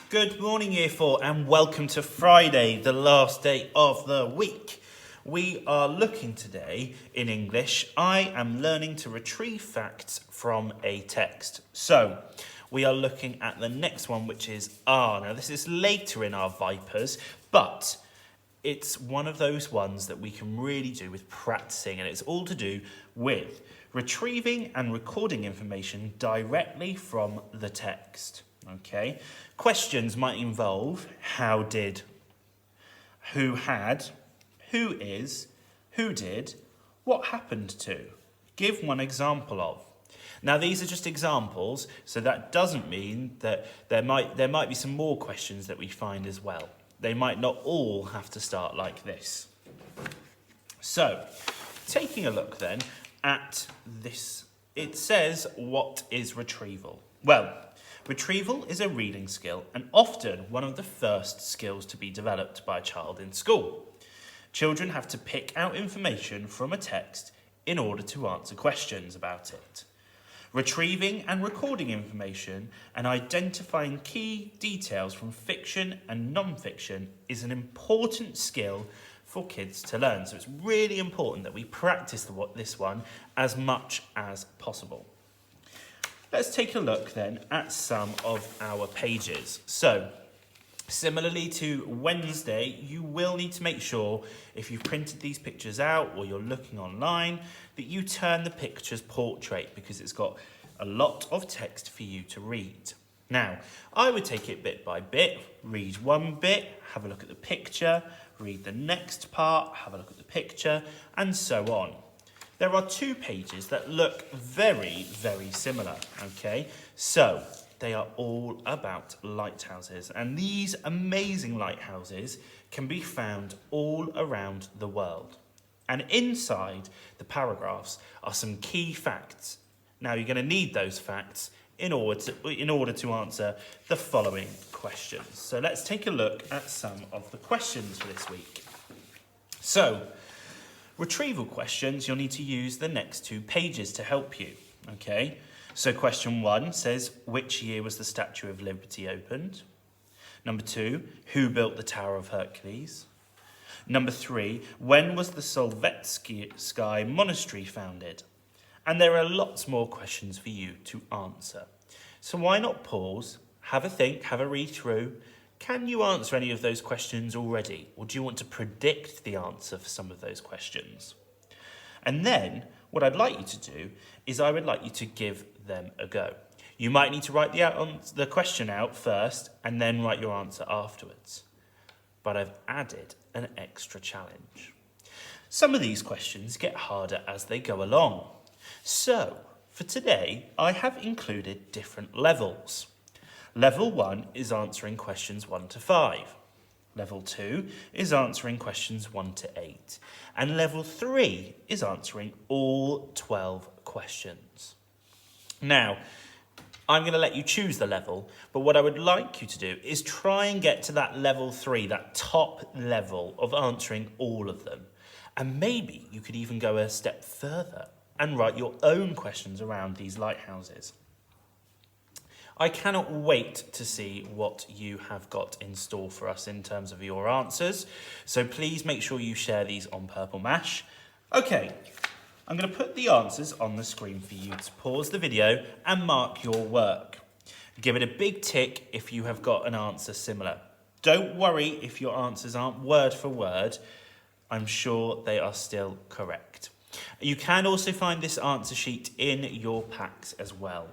Good morning, Year 4, and welcome to Friday, the last day of the week. We are looking today in English. I am learning to retrieve facts from a text. So, we are looking at the next one, which is R. Now, this is later in our Vipers, but it's one of those ones that we can really do with practicing, and it's all to do with retrieving and recording information directly from the text. Okay, questions might involve how did, who had, who is, who did, what happened to. Give one example of. Now these are just examples, so that doesn't mean that there might be some more questions that we find as well. They might not all have to start like this. So, taking a look then at this, it says, what is retrieval? Well, retrieval is a reading skill and often one of the first skills to be developed by a child in school. Children have to pick out information from a text in order to answer questions about it. Retrieving and recording information and identifying key details from fiction and non-fiction is an important skill for kids to learn. So it's really important that we practice this one as much as possible. Let's take a look then at some of our pages. So, similarly to Wednesday, you will need to make sure, if you've printed these pictures out or you're looking online, that you turn the picture's portrait because it's got a lot of text for you to read. Now, I would take it bit by bit, read one bit, have a look at the picture, read the next part, have a look at the picture, and so on. There are two pages that look very, very similar, okay? So, they are all about lighthouses, and these amazing lighthouses can be found all around the world. And inside the paragraphs are some key facts. Now, you're going to need those facts in order to answer the following questions. So, let's take a look at some of the questions for this week. So, retrieval questions, you'll need to use the next two pages to help you, okay? So question 1 says, which year was the Statue of Liberty opened? Number 2, who built the Tower of Hercules? Number 3, when was the Sovetski Monastery founded? And there are lots more questions for you to answer. So why not pause, have a think, have a read through. Can you answer any of those questions already? Or do you want to predict the answer for some of those questions? And then, what I'd like you to do is I would like you to give them a go. You might need to write the question out first and then write your answer afterwards. But I've added an extra challenge. Some of these questions get harder as they go along. So, for today, I have included different levels. Level 1 is answering questions 1 to 5. Level 2 is answering questions 1 to 8. And level 3 is answering all 12 questions. Now, I'm going to let you choose the level, but what I would like you to do is try and get to that level 3, that top level of answering all of them. And maybe you could even go a step further and write your own questions around these lighthouses. I cannot wait to see what you have got in store for us in terms of your answers. So please make sure you share these on Purple Mash. Okay, I'm going to put the answers on the screen for you to pause the video and mark your work. Give it a big tick if you have got an answer similar. Don't worry if your answers aren't word for word. I'm sure they are still correct. You can also find this answer sheet in your packs as well.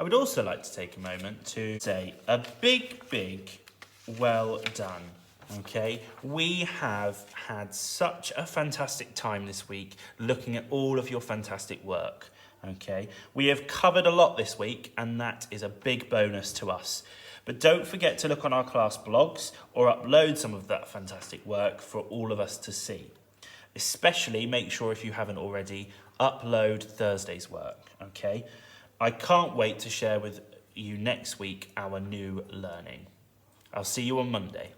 I would also like to take a moment to say a big well done, okay? We have had such a fantastic time this week looking at all of your fantastic work, okay? We have covered a lot this week and that is a big bonus to us. But don't forget to look on our class blogs or upload some of that fantastic work for all of us to see. Especially make sure, if you haven't already, upload Thursday's work, okay? I can't wait to share with you next week our new learning. I'll see you on Monday.